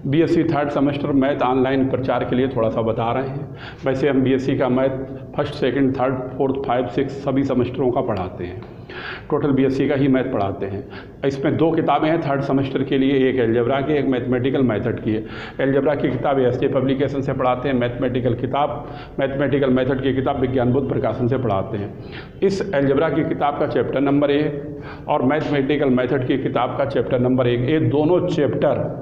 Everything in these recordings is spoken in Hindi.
BSc third semester math online प्रचार के लिए थोड़ा सा बता रहे हैं। वैसे हम बीएससी का math first second third fourth 5 6 सभी सेमेस्टरों का पढ़ाते हैं। टोटल बीएससी का ही मैथ पढ़ाते हैं। इसमें 2 किताबें हैं थर्ड सेमेस्टर के लिए, एक अलजेब्रा की, एक मैथमेटिकल मेथड की है। अलजेब्रा की किताब एसजे पब्लिकेशन से पढ़ाते हैं, मैथमेटिकल मेथड की किताब विज्ञान बुद्ध प्रकाशन से पढ़ाते हैं। इस अलजेब्रा की किताब का चैप्टर नंबर 1 और मैथमेटिकल मेथड की किताब का चैप्टर नंबर 1, ये दोनों चैप्टर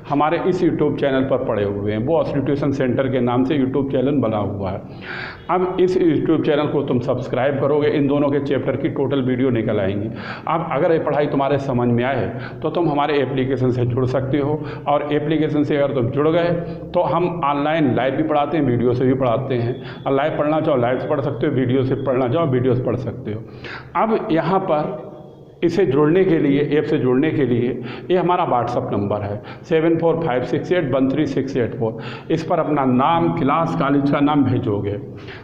हमारे इस यूट्यूब चैनल पर पड़े हुए हैं। वो असली ट्यूशन सेंटर के नाम से यूट्यूब चैनल बना हुआ है। अब इस यूट्यूब चैनल को तुम सब्सक्राइब करोगे, इन दोनों के चैप्टर की टोटल वीडियो निकल आएंगी। अब अगर ये पढ़ाई तुम्हारे समझ में आए तो तुम हमारे एप्लीकेशन से जुड़ सकते हो, और एप्लीकेशन से अगर तुम जुड़ गए तो हम ऑनलाइन लाइव भी पढ़ाते हैं, वीडियो से भी पढ़ाते हैं। और लाइव पढ़ना चाहो लाइव से पढ़ सकते हो, वीडियो से पढ़ना चाहो वीडियो से पढ़ सकते हो। अब यहाँ पर इसे जुड़ने के लिए, ऐप से जुड़ने के लिए, ये हमारा व्हाट्सअप नंबर है 7456813684। इस पर अपना नाम, क्लास, कॉलेज का नाम भेजोगे,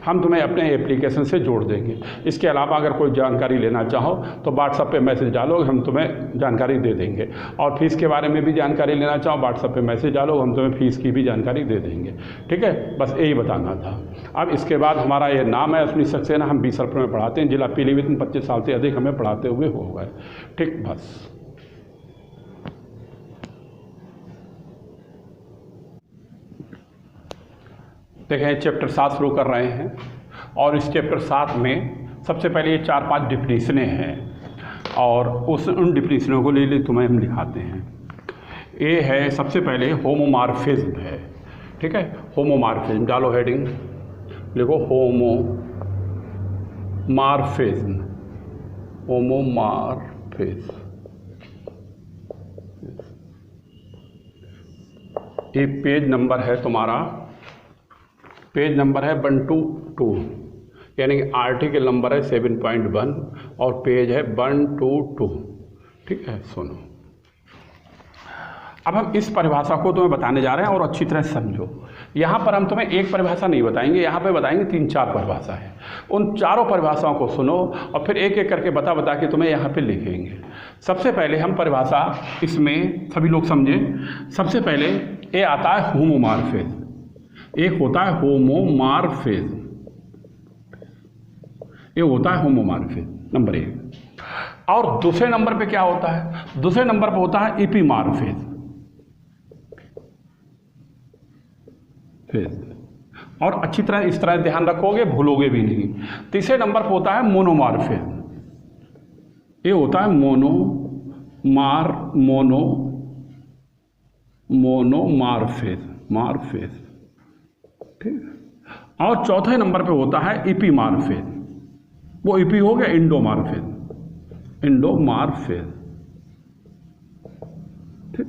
हम तुम्हें अपने एप्लीकेशन से जोड़ देंगे। इसके अलावा अगर कोई जानकारी लेना चाहो तो व्हाट्सअप पे मैसेज डालोगे, हम तुम्हें जानकारी दे देंगे। और फीस के बारे में भी जानकारी लेना चाहो व्हाट्सअप पे मैसेज डालो, हम तुम्हें फीस की भी जानकारी दे देंगे। ठीक है, बस यही बताना था। अब इसके बाद हमारा ये नाम है अश्विनी सक्सेना, हम 20 रुपये में पढ़ाते हैं। जिला पीलीभीत में 25 साल से अधिक हमें पढ़ाते हुए हो गए। ठीक, बस देखें चैप्टर 7 शुरू कर रहे हैं, और इस चैप्टर 7 में सबसे पहले ये 4-5 डिफिनीशनें हैं, और उन डिफिनीशनों को ले तुम्हें हम दिखाते हैं। ये है सबसे पहले होमोमॉर्फिज्म है। ठीक है, होमोमॉर्फिज्म डालो, हेडिंग लिखो होमोमॉर्फिज्म। ये पेज नंबर है तुम्हारा, पेज नंबर है 122, यानी कि आर्टिकल नंबर है 7.1 और पेज है 122। ठीक है, सुनो। अब हम इस परिभाषा को तुम्हें बताने जा रहे हैं, और अच्छी तरह समझो। यहाँ पर हम तुम्हें एक परिभाषा नहीं बताएंगे, यहाँ पे बताएंगे 3-4 परिभाषा है। उन चारों परिभाषाओं को सुनो और फिर एक एक करके बता के तुम्हें यहाँ पे लिखेंगे। सबसे पहले हम परिभाषा, इसमें सभी लोग समझें। सबसे पहले ये आता है होमोमॉर्फिज्म। एक होता है होमोमॉर्फिज्म, ये होता है होमोमॉर्फिज्म नंबर 1। और दूसरे नंबर पे क्या होता है? दूसरे नंबर पे होता है एपिमॉर्फिज्म। और अच्छी तरह इस तरह ध्यान रखोगे, भूलोगे भी नहीं। तीसरे नंबर पर होता है मोनोमॉर्फिज्म। ये होता है मोनोमॉर्फिज्म। ठीक। और चौथे नंबर पे होता है एपिमॉर्फिज्म। वो एपी हो गया, इंडोमॉर्फिज्म। ठीक।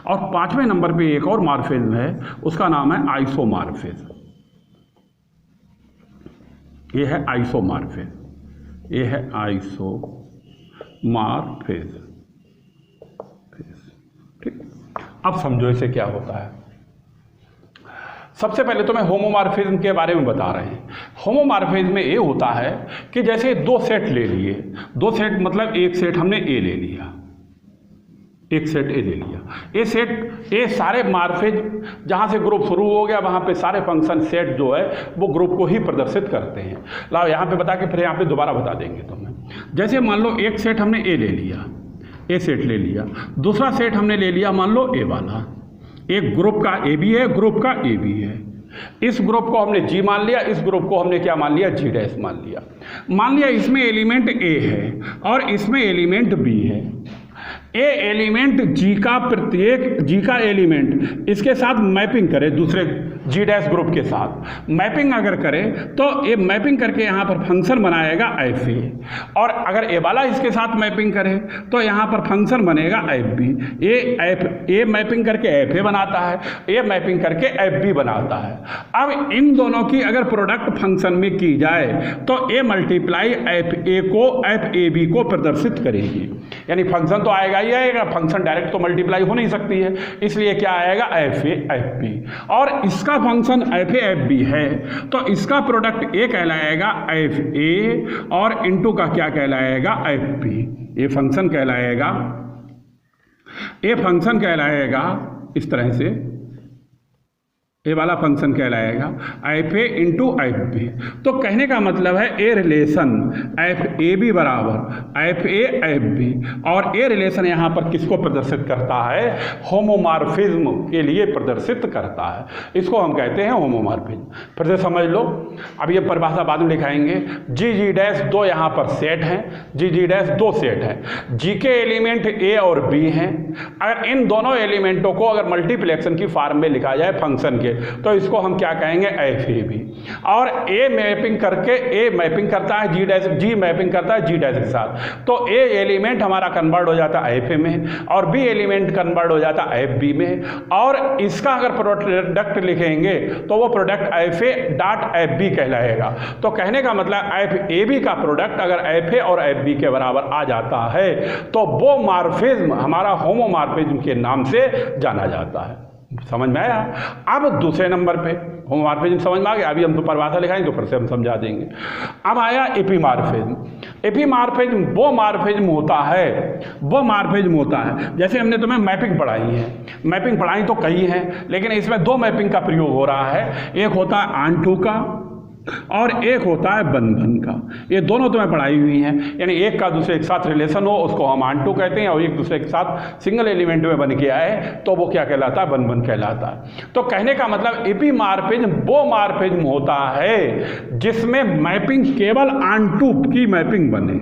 और 5वें नंबर पे एक और मॉर्फिज्म है, उसका नाम है आइसोमॉर्फिज्म। ये है आइसोमॉर्फिज्म, ये है आइसोमॉर्फिज्म। ठीक। अब समझो इसे क्या होता है। सबसे पहले तो मैं होमोमॉर्फिज्म के बारे में बता रहे हैं। होमोमॉर्फिज्म में ये होता है कि जैसे 2 सेट ले लिए, 2 सेट मतलब एक सेट हमने ए ले लिया, एक सेट ए ले लिया। ये सेट, ये सारे मॉर्फिज्म जहाँ से ग्रुप शुरू हो गया वहाँ पे सारे फंक्शन सेट जो है वो ग्रुप को ही प्रदर्शित करते हैं। लाओ यहाँ पे बता के फिर यहाँ पे दोबारा बता देंगे तुम्हें। जैसे मान लो एक सेट हमने ए ले लिया, ए सेट ले लिया। दूसरा सेट हमने ले लिया मान लो ए वाला। एक ग्रुप का ए भी है, ग्रुप का ए भी है। इस ग्रुप को हमने जी मान लिया, इस ग्रुप को हमने क्या मान लिया? जी डैश मान लिया। मान लिया इसमें एलिमेंट ए है और इसमें एलिमेंट बी है। ए एलिमेंट जी का, प्रत्येक जी का एलिमेंट इसके साथ मैपिंग करे, दूसरे जी डैश ग्रुप के साथ मैपिंग अगर करे तो ये मैपिंग करके यहाँ पर फंक्शन बनाएगा एफ ए। और अगर ए वाला इसके साथ मैपिंग करे तो यहाँ पर फंक्शन बनेगा एफ बी। ए मैपिंग करके एफ ए बनाता है, ए मैपिंग करके एफ बी बनाता है। अब इन दोनों की अगर प्रोडक्ट फंक्शन में की जाए तो ए मल्टीप्लाई एफ ए को एफ ए बी को प्रदर्शित करेगी। यानी फंक्शन तो आएगा ही आएगा, फंक्शन डायरेक्ट तो मल्टीप्लाई हो नहीं सकती है, इसलिए क्या आएगा? F A F B. और इसका function F A F B है तो इसका प्रोडक्ट ए कहलाएगा एफ ए और इनटू का क्या कहलाएगा? F B. ये फंक्शन कहलाएगा ए फंक्शन कहलाएगा इस तरह से, ए वाला फंक्शन कहलाएगा F A into F B. तो कहने का मतलब है A relation F A B बराबर एफ ए एफ बी, और ए रिलेशन यहाँ पर किसको प्रदर्शित करता है? होमोमॉर्फिज्म के लिए प्रदर्शित करता है। इसको हम कहते हैं होमोमॉर्फिज्म। फिर से समझ लो, अब ये परिभाषा बाद में लिखाएंगे। जी जी डैश दो यहाँ पर सेट हैं, जी जी डैश दो सेट हैं, जी के एलिमेंट ए और बी हैं। अगर इन दोनों एलिमेंटों को अगर मल्टीप्लेक्शन की फॉर्म में लिखा जाए फंक्शन के, तो इसको हम क्या कहेंगे? F A B. और ए मैपिंग करके, ए मैपिंग करता है जी डैश, जी मैपिंग करता है जी डैश के साथ, तो ए एलिमेंट हमारा कन्वर्ट हो जाता है एफ ए में, और बी एलिमेंट कन्वर्ट हो जाता है एफ बी में। और इसका अगर प्रोडक्ट लिखेंगे तो वो product F A dot F B कहलाएगा। तो कहने का मतलब एफ ए बी का प्रोडक्ट अगर एफ ए और एफ बी के बराबर आ जाता है तो वो मॉर्फिज्म हमारा होमोमॉर्फिज्म के नाम से जाना जाता है। समझ में आया? अब दूसरे नंबर पे होमोमॉर्फिज्म समझ में आ गया। अभी हम तो परिभाषा लिखाएंगे तो फिर से हम समझा देंगे। अब आया एपीमॉर्फिज्म। एपीमॉर्फिज्म वो मॉर्फिज्म होता है, वो मॉर्फिज्म होता है, जैसे हमने तुम्हें मैपिंग पढ़ाई है, मैपिंग पढ़ाई तो कई हैं, लेकिन इसमें दो मैपिंग का प्रयोग हो रहा है। एक होता है ऑन टू का और एक होता है बन बन का। ये दोनों तुम्हें पढ़ाई हुई हैं, यानी एक का दूसरे के साथ रिलेशन हो उसको हम ऑन टू कहते हैं, और एक दूसरे के साथ सिंगल एलिमेंट में बन के आए तो वो क्या कहलाता है? बन बन कहलाता है। तो कहने का मतलब एपीमॉर्फिज्म वो मॉर्फिज्म होता है जिसमें मैपिंग केवल ऑन टू की मैपिंग बने,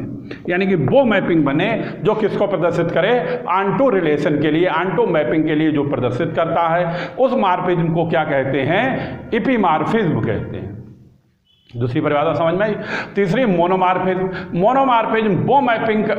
यानी कि वो मैपिंग बने जो किसको प्रदर्शित करे? ऑन टू रिलेशन के लिए, ऑन टू मैपिंग के लिए जो प्रदर्शित करता है उस मॉर्फिज्म को क्या कहते हैं? एपीमॉर्फिज्म कहते हैं। दूसरी परिभाषा समझ में आई। तीसरी मोनोमॉर्फिज्म। मोनोमॉर्फिज्म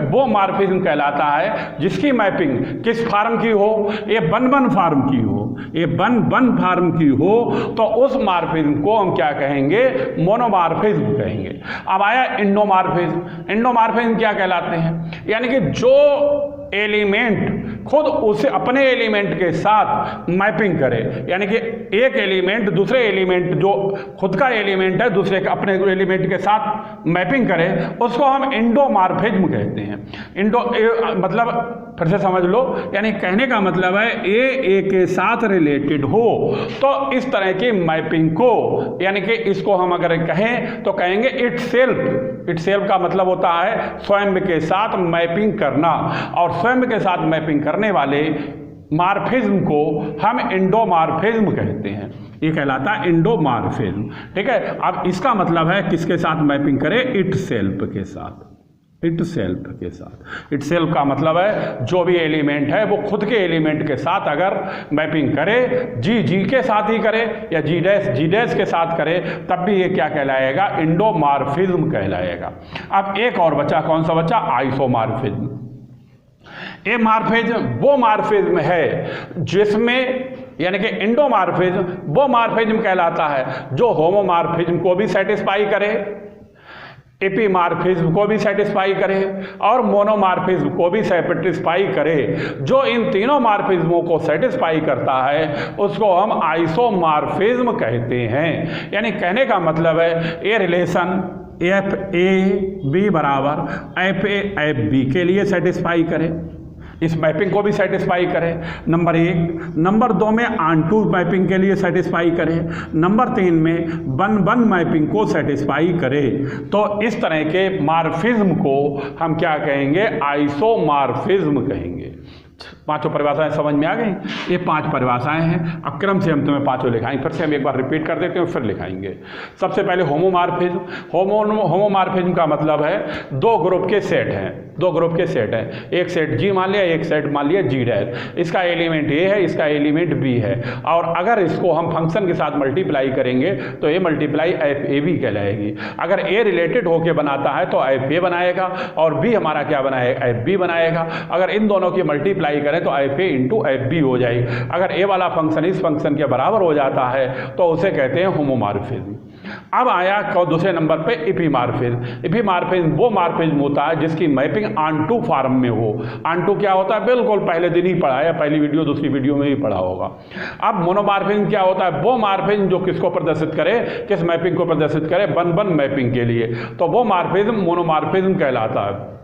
वो मॉर्फिज्म कहलाता है जिसकी मैपिंग किस फार्म की हो? ये बन बन फार्म की हो, ये बन बन फार्म की हो, तो उस मॉर्फिज्म को हम क्या कहेंगे? मोनोमॉर्फिज्म कहेंगे। अब आया इंडोमॉर्फिज्म। इंडोमॉर्फिज्म क्या कहलाते हैं? यानी कि जो एलिमेंट खुद उसे अपने एलिमेंट के साथ मैपिंग करे, यानी कि एक एलिमेंट दूसरे एलिमेंट, जो खुद का एलिमेंट है दूसरे के अपने एलिमेंट के साथ मैपिंग करे, उसको हम इंडोमॉर्फिज्म कहते हैं। मतलब फिर से समझ लो, यानी कहने का मतलब है ए के साथ रिलेटेड हो तो इस तरह की मैपिंग को, यानी कि इसको हम अगर कहें तो कहेंगे इटसेल्फ। इटसेल्फ का मतलब होता है स्वयं के साथ मैपिंग करना, और स्वयं के साथ मैपिंग करने वाले मॉर्फिज्म को हम इंडोमॉर्फिज्म कहते हैं। ये कहलाता है इंडोमॉर्फिज्म। ठीक है, अब इसका मतलब है किसके साथ मैपिंग करे? इटसेल्फ के साथ, इटसेल्फ के साथ। इटसेल्फ का मतलब है जो भी एलिमेंट है वो खुद के एलिमेंट के साथ अगर मैपिंग करे, जी के साथ ही करे या जी डैश के साथ करे, तब भी ये क्या कहलाएगा? इंडोमॉर्फिज्म कहलाएगा। अब एक और बचा, कौन सा बचा? आइसोमॉर्फिज्म। ये मॉर्फिज्म वो मॉर्फिज्म है जिसमें, यानी कि इंडोमॉर्फिज्म वो मॉर्फिज्म कहलाता है जो होमोमॉर्फिज्म को भी सेटिस्फाई करे, एपीमॉर्फिज्म को भी सेटिस्फाई करे और मोनोमॉर्फिज्म को भी सेटिस्फाई करे। जो इन तीनों मॉर्फिज्मों को सेटिस्फाई करता है उसको हम आइसोमॉर्फिज्म कहते हैं। यानी कहने का मतलब है ये रिलेशन एफ ए बी बराबर एफ ए एफ बी के लिए सेटिस्फाई करे, इस मैपिंग को भी सेटिस्फाई करे, नंबर 1। नंबर 2 में ऑन टू मैपिंग के लिए सेटिस्फाई करे, नंबर 3 में बन बन मैपिंग को सेटिस्फाई करे। तो इस तरह के मॉर्फिज्म को हम क्या कहेंगे? आइसोमॉर्फिज्म कहेंगे। पांचों परिभाषाएं समझ में आ गई? ये 5 परिभाषाएं हैं। अब क्रम से हम तुम्हें पांचों लिखाएंगे, फिर से हम एक बार रिपीट कर देते हैं फिर लिखाएंगे। सबसे पहले होमोमॉर्फिज्म। होमोमॉर्फिज्म का मतलब है दो ग्रुप के सेट हैं, दो ग्रुप के सेट हैं, एक सेट जी मान लिया, एक सेट मान लिया जी डैश। इसका एलिमेंट ए है, इसका एलिमेंट बी है, और अगर इसको हम फंक्शन के साथ मल्टीप्लाई करेंगे तो ये मल्टीप्लाई एफ ए बी कहलाएगी। अगर ए रिलेटेड होके बनाता है तो एफ ए बनाएगा और बी हमारा क्या बनाएगा? एफ बी बनाएगा। अगर इन दोनों की मल्टीप्लाई करें तो F A into F B हो जाएगी। अगर ए वाला फंक्शन इस फंक्शन के बराबर हो जाता है तो उसे कहते हैं होमोमॉर्फिज्म। अब आया दूसरे नंबर पे एपीमॉर्फिज्म। एपीमॉर्फिज्म वो मॉर्फिज्म होता है जिसकी मैपिंग ऑन टू फॉर्म में हो। ऑन टू क्या होता है? बिल्कुल पहले दिन ही पढ़ा है, पहली वीडियो दूसरी वीडियो में भी पढ़ा होगा। अब मोनोमॉर्फिज्म क्या होता है? वो मॉर्फिज्म जो किसको प्रदर्शित करे, किस मैपिंग को प्रदर्शित करे? बन बन मैपिंग के लिए, तो वो मॉर्फिज्म मोनोमॉर्फिज्म कहलाता है।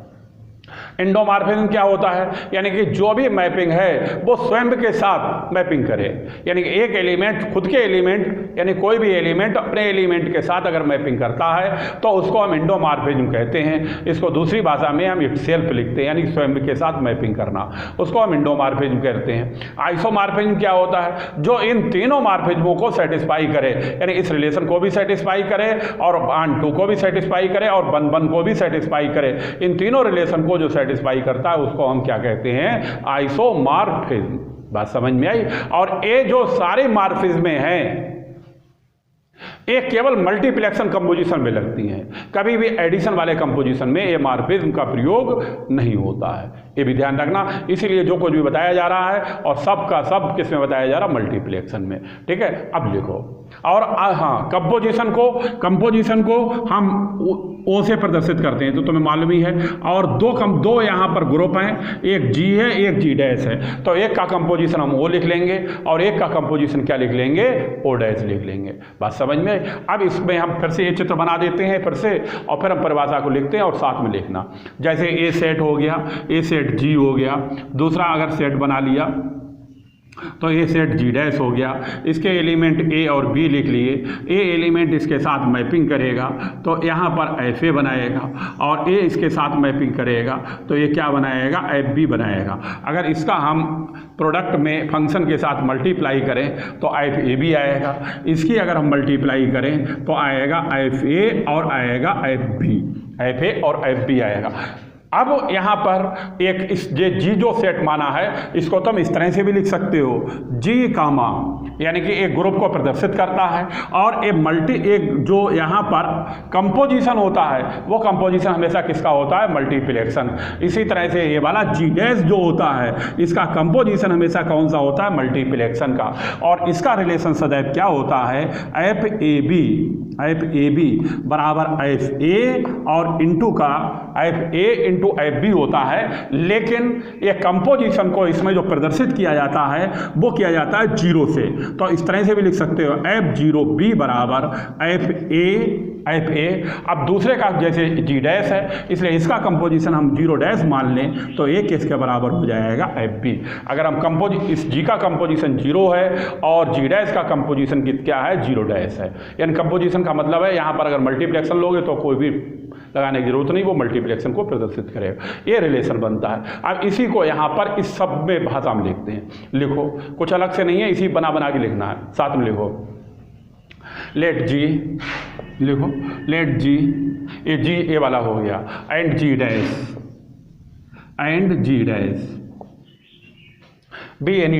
एंडोमॉर्फिज्म क्या होता है, यानी कि जो भी मैपिंग है वो स्वयं के साथ मैपिंग करे, यानी कि एक एलिमेंट खुद के एलिमेंट यानी कोई भी एलिमेंट अपने एलिमेंट के साथ अगर मैपिंग करता है तो उसको हम एंडोमॉर्फिज्म कहते हैं। इसको दूसरी भाषा में हम इटसेल्फ लिखते हैं, यानी स्वयं के साथ मैपिंग करना, उसको हम एंडोमॉर्फिज्म कहते हैं। आइसोमॉर्फिज्म क्या होता है, जो इन तीनों मॉर्फिज्मों को सेटिस्फाई करे, यानी इस रिलेशन को भी सेटिस्फाई करे और ऑन टू को भी सेटिस्फाई करे और वन को भी सेटिस्फाई करे। इन तीनों रिलेशन को जो सेटिस्फाई करता है उसको हम क्या कहते हैं, आइसोमॉर्फिज्म। बात समझ में आई। और ये जो सारे मॉर्फिज्में हैं एक केवल मल्टीप्लेक्शन कंपोजिशन में लगती हैं, कभी भी एडिशन वाले कंपोजिशन में ये मॉर्फिज्म का प्रयोग नहीं होता है, ये भी ध्यान रखना। इसीलिए जो कुछ भी बताया जा रहा है और सब का सब किस में बताया जा रहा है, मल्टीप्लेक्शन में। ठीक है, अब लिखो। और हाँ, कंपोजिशन को हम ओ से प्रदर्शित करते हैं तो तुम्हें मालूम ही है। और दो यहाँ पर ग्रुप हैं, एक जी है एक जी डैश है, तो एक का कंपोजिशन हम ओ लिख लेंगे और एक का कंपोजिशन क्या लिख लेंगे, ओ डैश लिख लेंगे। बात समझ में। अब इसमें हम फिर से ये चित्र बना देते हैं फिर से, और फिर हम परिभाषा को लिखते हैं और साथ में लिखना। जैसे ए सेट हो गया, ए सेट जी हो गया, दूसरा अगर सेट बना लिया तो ए सेट जी डैश हो गया, इसके एलिमेंट ए और बी लिख लिए, ए एलिमेंट इसके साथ मैपिंग करेगा तो यहाँ पर एफ ए बनाएगा और ए इसके साथ मैपिंग करेगा तो ये क्या बनाएगा, एफ बी बनाएगा। अगर इसका हम प्रोडक्ट में फंक्शन के साथ मल्टीप्लाई करें तो एफ ए बी आएगा, इसकी अगर हम मल्टीप्लाई करें तो आएगा एफ ए और आएगा एफ बी, एफ ए और एफ बी आएगा। अब यहाँ पर एक इस जी जो सेट माना है इसको तुम इस तरह से भी लिख सकते हो, जी कामा, यानी कि एक ग्रुप को प्रदर्शित करता है और एक जो यहाँ पर कंपोजिशन होता है वो कंपोजिशन हमेशा किसका होता है, मल्टीप्लेक्शन। इसी तरह से ये वाला जी डैश जो होता है इसका कंपोजिशन हमेशा कौन सा होता है, मल्टीप्लेक्शन का। और इसका रिलेशन सदैव क्या होता है, एफ ए बी बराबर एफ ए और इंटू का F A into F B होता है। लेकिन ये कंपोजिशन को इसमें जो प्रदर्शित किया जाता है वो किया जाता है जीरो से, तो इस तरह से भी लिख सकते हो, एफ जीरो बी बराबर एफ ए। अब दूसरे का जैसे जी डैश है इसलिए इसका कंपोजिशन हम जीरो डैश मान लें तो एक किसके बराबर हो जाएगा, एफ बी। अगर हम इस जी का कंपोजिशन जीरो है और जी डैश का कंपोजिशन क्या है, जीरो डैश है, यानी कंपोजिशन का मतलब है यहाँ पर अगर मल्टीप्लेक्शन लोगे तो कोई भी लगाने की जरूरत नहीं, वो मल्टीप्लेक्शन को प्रदर्शित करेगा, ये रिलेशन बनता है। अब इसी को यहाँ पर इस सब में भाषा में लिखते हैं, लिखो, कुछ अलग से नहीं है, इसी बना के लिखना है, साथ में लिखो। लेट जी लिखो, लेट जी, ये जी ए वाला हो गया, and G dash B any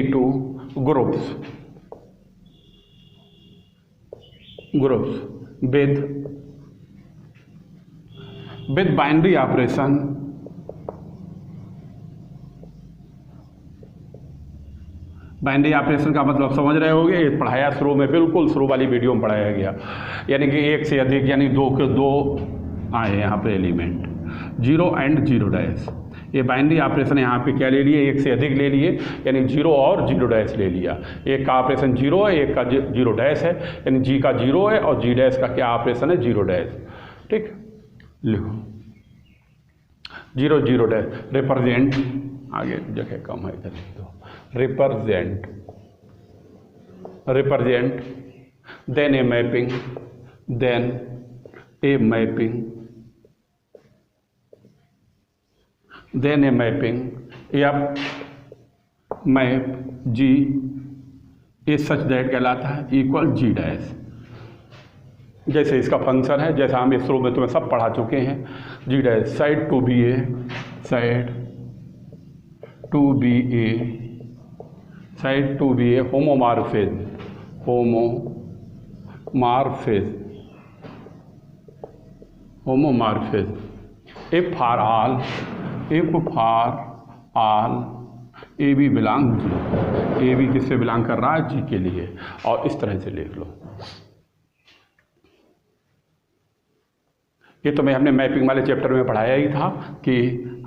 two groups with binary operation का मतलब समझ रहे होंगे, ये पढ़ाया शुरू में, बिल्कुल शुरू वाली वीडियो में पढ़ाया गया, यानी कि एक से अधिक यानी दो के दो आए यहाँ पे element, zero and zero dash. ये बाइनरी ऑपरेशन यहाँ पे क्या ले लिए, एक से अधिक ले लिए, यानी जीरो और जीरो डैश ले लिया। एक का ऑपरेशन जीरो है, एक का जीरो डैश है, यानी जी का जीरो है और जी डैश का क्या ऑपरेशन है, जीरो डैश। ठीक, लिखो जीरो जीरो डैश, रिप्रेजेंट, आगे जगह कम है इधर लिख दो, represent then a mapping F map G a such that कहलाता है इक्वल जी डैश। जैसे इसका फंक्शन है, जैसा हम इस शुरू में तुम्हें सब पढ़ा चुके हैं, G dash side to be a homomorphism if for all A B belong G, A B किससे बिलोंग कर रहा है, जी के लिए, और इस तरह से लिख लो। ये तो मैं हमने मैपिंग वाले चैप्टर में पढ़ाया ही था कि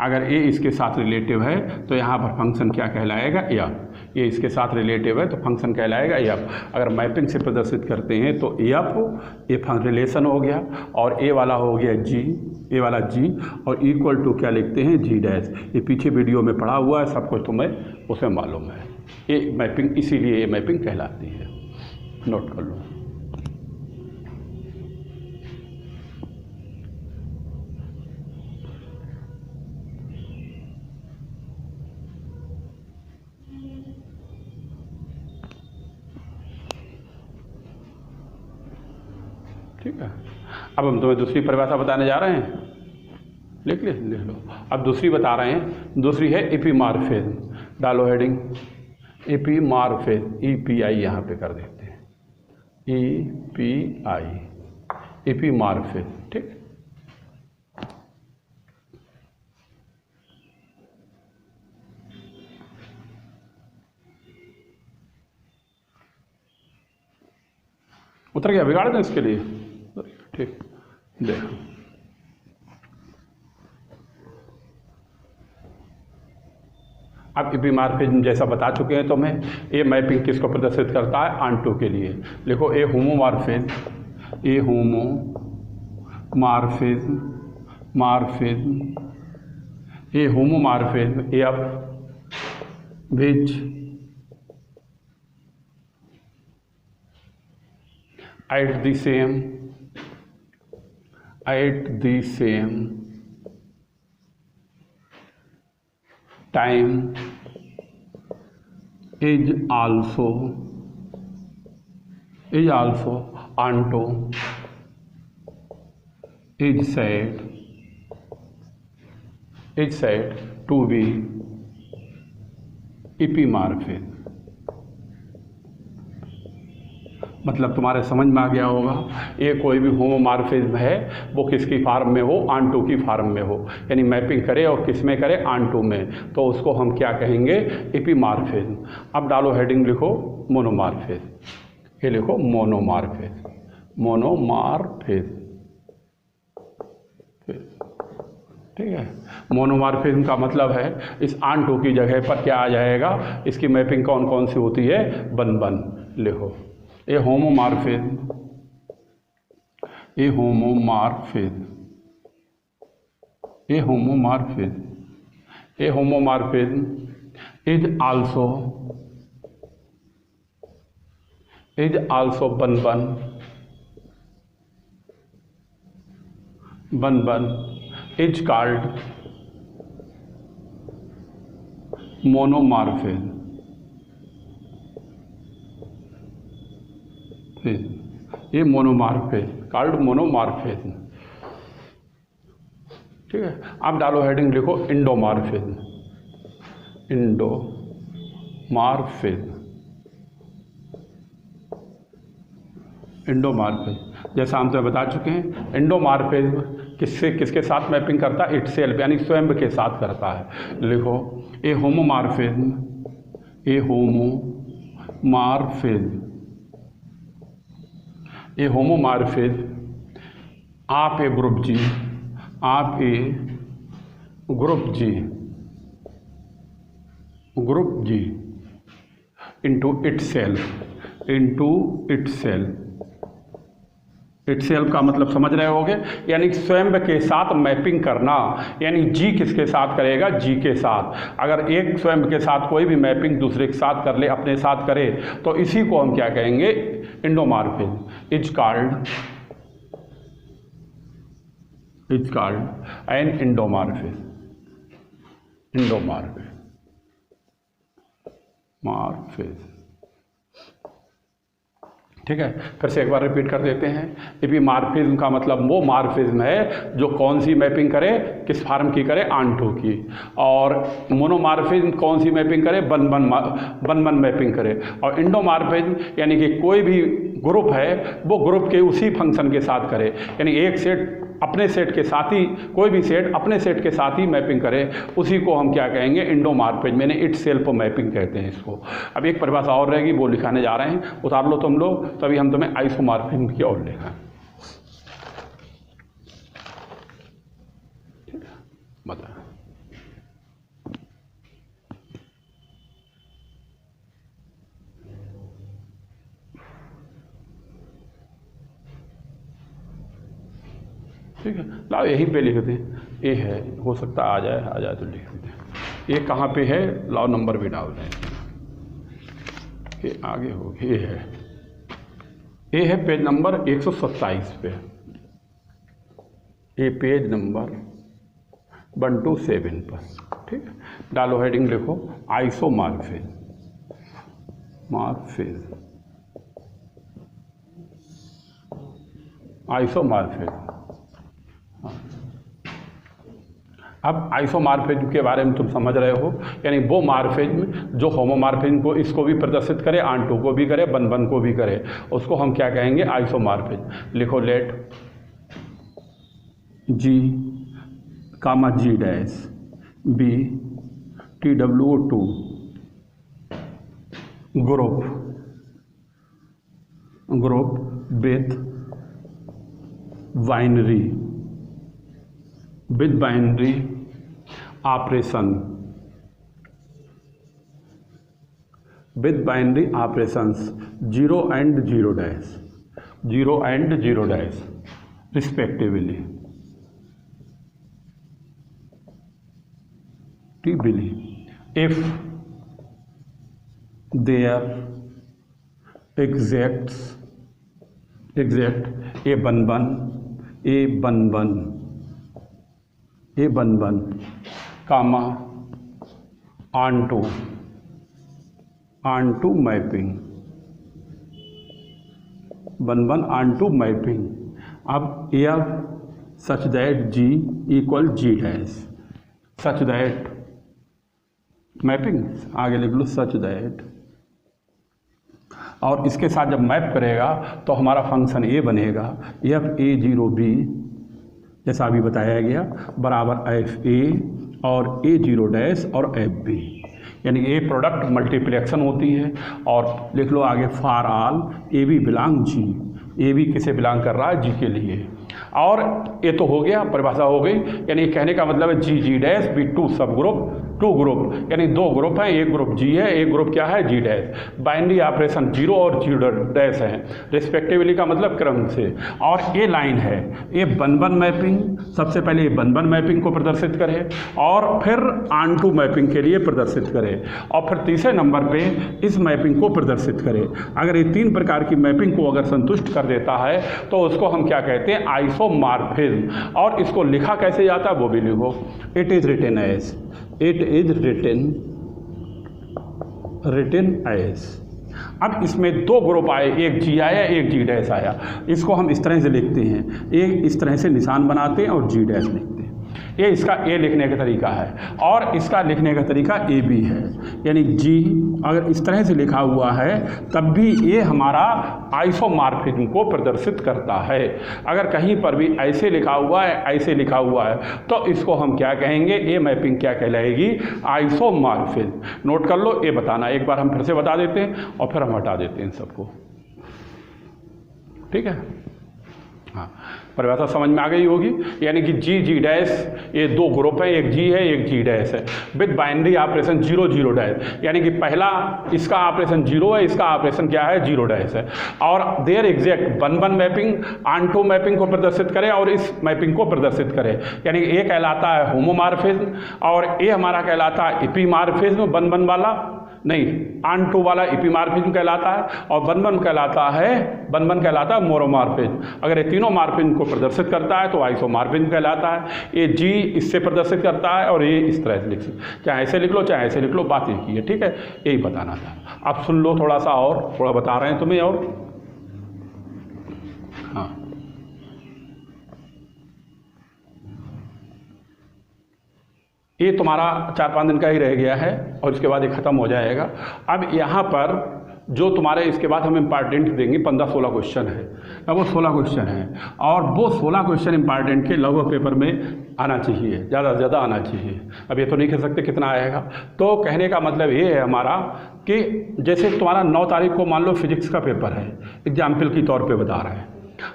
अगर ए इसके साथ रिलेटिव है तो यहाँ पर फंक्शन क्या कहलाएगा, एफ। ये इसके साथ रिलेटिव है तो फंक्शन कहलाएगा एफ। अगर मैपिंग से प्रदर्शित करते हैं तो एफ ए रिलेशन हो गया और ए वाला हो गया जी, ए वाला जी, और इक्वल टू क्या लिखते हैं, जी डैश। ये पीछे वीडियो में पढ़ा हुआ है, सब कुछ तुम्हें उसमें मालूम है। ये मैपिंग, इसीलिए ये मैपिंग कहलाती है, नोट कर लो। ठीक है, अब हम तुम्हें दूसरी परिभाषा बताने जा रहे हैं, लिख लो। अब दूसरी बता रहे हैं, दूसरी है एपीमॉर्फिज्म। डालो हेडिंग एपीमॉर्फिज्म, EPI यहाँ पे कर देते हैं, EPI, एपीमॉर्फिज्म। ठीक, उतर गया, बिगाड़ दें इसके लिए। ठीक, देखो अब एपीमॉर्फिज्म जैसा बता चुके हैं तो मैं, ये मैपिंग किसको प्रदर्शित करता है, ऑनटू के लिए। लिखो a homomorphism, a homomorphism, a homomorphism F which at the same time is also onto is said to be एपीमॉर्फिज्म। मतलब तुम्हारे समझ में आ गया होगा, ये कोई भी होमोमॉर्फिज्म है वो किसकी फॉर्म में हो, ऑनटू की फॉर्म में हो, यानी मैपिंग करे और किस में करे, ऑनटू में, तो उसको हम क्या कहेंगे, एपीमॉर्फिज्म। अब डालो हेडिंग, लिखो मोनोमॉर्फिज्म, ये लिखो मोनोमॉर्फिज्म, मोनोमॉर्फिज्म। ठीक है, मोनोमॉर्फिज्म का मतलब है इस ऑनटू की जगह पर क्या आ जाएगा, इसकी मैपिंग कौन कौन सी होती है, बन। लिखो a homomorphism, a homomorphism, a homomorphism, a homomorphism is also one is called monomorphism. ये मोनोमॉर्फिज्म कॉल्ड मोनोमॉर्फिज्म। ठीक है, आप डालो हेडिंग, लिखो इंडोमॉर्फिज्म, इंडोमॉर्फिज्म जैसा हम तो बता चुके हैं। इंडोमॉर्फिज्म किसके साथ मैपिंग करता है, इटसेल्फ यानी स्वयं के साथ करता है। लिखो a homomorphism, a homomorphism, a homomorphism आप ए ग्रुप जी, आप ए ग्रुप जी इंटू इटसेल्फ का मतलब समझ रहे होगे, यानी स्वयं के साथ मैपिंग करना, यानी जी किसके साथ करेगा, जी के साथ। अगर एक स्वयं के साथ कोई भी मैपिंग दूसरे के साथ कर ले, अपने साथ करे, तो इसी को हम क्या कहेंगे, इंडोमॉर्फिज्म। इज कॉल्ड एन इंडोमॉर्फिज्म, ठीक है, फिर से एक बार रिपीट कर देते हैं। एपीमॉर्फिज्म का मतलब वो मॉर्फिज्म है जो कौन सी मैपिंग करे, किस फॉर्म की करे, ऑनटू की। और मोनोमॉर्फिज्म कौन सी मैपिंग करे, बन मैपिंग करे। और इंडोमॉर्फिज्म यानी कि कोई भी ग्रुप है वो ग्रुप के उसी फंक्शन के साथ करे, यानी एक सेट अपने सेट के साथ ही, कोई भी सेट अपने सेट के साथ ही मैपिंग करे, उसी को हम क्या कहेंगे, इंडोमॉर्फिज्म, मैंने इटसेल्फ मैपिंग कहते हैं इसको। अब एक परिभाषा और रहेगी, वो लिखाने जा रहे हैं, उतार लो तुम लोग, तभी हम तुम्हें आइसोमॉर्फिज्म की और लिखा। बताएं। ठीक है, लाओ यहीं पे लिख दें, ए है, हो सकता आ जाए तो लिख दें। ए कहाँ पे है, लाओ नंबर भी डाल दें, ये आगे हो गया, ए है पेज नंबर 127 पे, ये पेज नंबर 127 पर। ठीक है, डालो हेडिंग लिखो आइसोमॉर्फिज्म, आइसोमॉर्फिज्म। अब आइसोमॉर्फिज्म के बारे में तुम समझ रहे हो, यानी वो मॉर्फिज्म जो होमोमॉर्फिज्म को इसको भी प्रदर्शित करे, आंटू को भी करे, बन को भी करे, उसको हम क्या कहेंगे, आइसोमॉर्फिज्म। लिखो let G comma G dash B TWO2 group with binary operations 0 and 0 dash respectively if their exact a बन कामा onto मैपिंग, onto मैपिंग। अब air such that G equal G dash, such that mapping, आगे लिख लो सच दैट, और इसके साथ जब मैप करेगा तो हमारा फंक्शन ए बनेगा FA0B, जैसा अभी बताया गया, बराबर FA और A0 डैश और FB, यानी ए प्रोडक्ट मल्टीप्लेक्शन होती है। और लिख लो आगे for all AB belong G, AB किसे बिलोंग कर रहा है, G के लिए। और ये तो हो गया, परिभाषा हो गई, यानी कहने का मतलब है G डैश बी टू सब ग्रुप, टू ग्रुप, यानी दो ग्रुप हैं, एक ग्रुप G है, एक ग्रुप क्या है, G डैश। बाइनरी ऑपरेशन 0 और 0 डैश है, रिस्पेक्टिवली का मतलब क्रम से। और ये लाइन है, ये बन मैपिंग, सबसे पहले ये बन मैपिंग को प्रदर्शित करे और फिर ऑनटू मैपिंग के लिए प्रदर्शित करे, और फिर तीसरे नंबर पे इस मैपिंग को प्रदर्शित करे। अगर ये तीन प्रकार की मैपिंग को अगर संतुष्ट कर देता है तो उसको हम क्या कहते हैं, आइसोमॉर्फिज्म। और इसको लिखा कैसे जाता है वो भी लिखो, इट इज रिटन एज। अब इसमें दो ग्रुप आए, एक G आया, एक G डैश आया। इसको हम इस तरह से लिखते हैं, एक इस तरह से निशान बनाते हैं और G डैश लिखते हैं। ये इसका ए लिखने का तरीका है, और इसका लिखने का तरीका AB है, यानी G अगर इस तरह से लिखा हुआ है तब भी ये हमारा आइसोमॉर्फिज्म को प्रदर्शित करता है। अगर कहीं पर भी ऐसे लिखा हुआ है, ऐसे लिखा हुआ है, तो इसको हम क्या कहेंगे, ये मैपिंग क्या कहलाएगी, आइसोमॉर्फिज्म। नोट कर लो, ये बताना, एक बार हम फिर से बता देते हैं और फिर हम हटा देते हैं इन सबको। ठीक है, हाँ, परिभाषा समझ में आ गई होगी। यानी कि G डैश, ये दो ग्रुप हैं, एक G है, एक G डैश है, विद बाइनरी ऑपरेशन 0 0 डैश, यानी कि पहला इसका ऑपरेशन 0 है, इसका ऑपरेशन क्या है, 0 डैश है। और देयर एग्जैक्ट बन मैपिंग ऑनटू मैपिंग को प्रदर्शित करे और इस मैपिंग को प्रदर्शित करे, यानी ये कहलाता है होमोमॉर्फिज्म, और ये हमारा कहलाता है एपीमॉर्फिज्म, बन वाला नहीं, ऑनटू वाला एपीमॉर्फिज्म कहलाता है, और बन कहलाता है मोनोमॉर्फिज्म। अगर ये तीनों मॉर्फिज्म को प्रदर्शित करता है तो आइसोमॉर्फिज्म कहलाता है। ये G इससे प्रदर्शित करता है और ये इस तरह से लिख सकते, चाहे ऐसे लिख लो चाहे ऐसे लिख लो, बात एक ही है। ठीक है, यही बताना था। अब सुन लो थोड़ा सा, और थोड़ा बता रहे हैं तुम्हें। और हाँ, ये तुम्हारा 4-5 दिन का ही रह गया है और इसके बाद ये ख़त्म हो जाएगा। अब यहाँ पर जो तुम्हारे इसके बाद हम इम्पॉर्टेंट देंगे 15-16 क्वेश्चन है। अब वो 16 क्वेश्चन हैं और वो 16 क्वेश्चन इम्पॉर्टेंट के लगभग पेपर में आना चाहिए, ज़्यादा से ज़्यादा आना चाहिए। अब ये तो नहीं कह सकते कितना आएगा। तो कहने का मतलब ये है हमारा कि जैसे तुम्हारा 9 तारीख को मान लो फिजिक्स का पेपर है, एग्जाम्पल के तौर पर बता रहे हैं,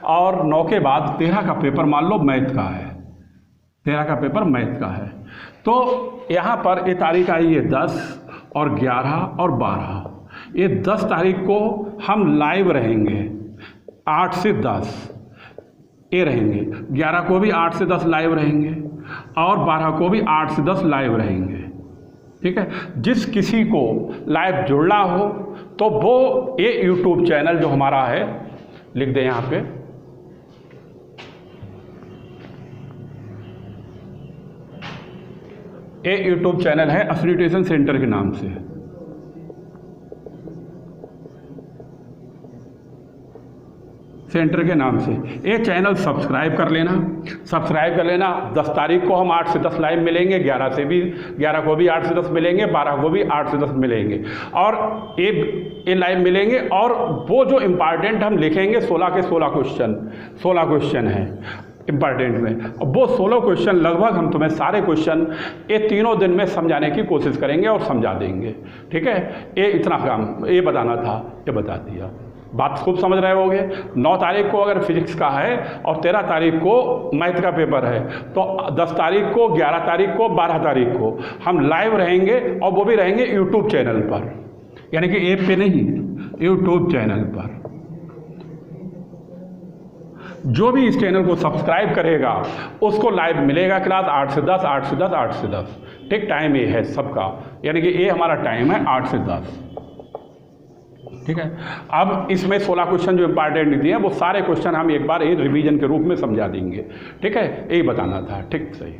और 9 के बाद 13 का पेपर मान लो मैथ का है, 13 का पेपर मैथ का है। तो यहाँ पर ये तारीख आई है 10 और 11 और 12। ये 10 तारीख को हम लाइव रहेंगे 8 से 10 ये रहेंगे, 11 को भी 8 से 10 लाइव रहेंगे और 12 को भी 8 से 10 लाइव रहेंगे। ठीक है, जिस किसी को लाइव जुड़ना हो तो वो ये यूट्यूब चैनल जो हमारा है लिख दें यहाँ पे, ये यूट्यूब चैनल है असली ट्यूशन सेंटर के नाम से। सेंटर के नाम से ये चैनल सब्सक्राइब कर लेना, 10 तारीख को हम 8 से 10 लाइव मिलेंगे, 11 को भी 8 से 10 मिलेंगे, 12 को भी 8 से 10 मिलेंगे और ये लाइव मिलेंगे। और वो जो इम्पॉर्टेंट हम लिखेंगे 16 के 16 क्वेश्चन हैं इम्पॉर्टेंट में, वो 16 क्वेश्चन लगभग हम तुम्हें सारे क्वेश्चन ये तीनों दिन में समझाने की कोशिश करेंगे और समझा देंगे। ठीक है, ये इतना काम ये बताना था, ये बता दिया। बात खूब समझ रहे होगे। 9 तारीख को अगर फिजिक्स का है और 13 तारीख को मैथ का पेपर है तो 10 तारीख को, 11 तारीख को, 12 तारीख को हम लाइव रहेंगे और वो भी रहेंगे यूट्यूब चैनल पर, यानी कि ऐप पे नहीं, यूट्यूब चैनल पर। जो भी इस चैनल को सब्सक्राइब करेगा उसको लाइव मिलेगा क्लास 8 से 10, 8 से 10, 8 से 10। ठीक, टाइम ये है सबका, यानी कि ये हमारा टाइम है 8 से 10। ठीक है, अब इसमें 16 क्वेश्चन जो इंपॉर्टेंट दिए हैं वो सारे क्वेश्चन हम एक बार रिवीजन के रूप में समझा देंगे। ठीक है, यही बताना था। ठीक, सही।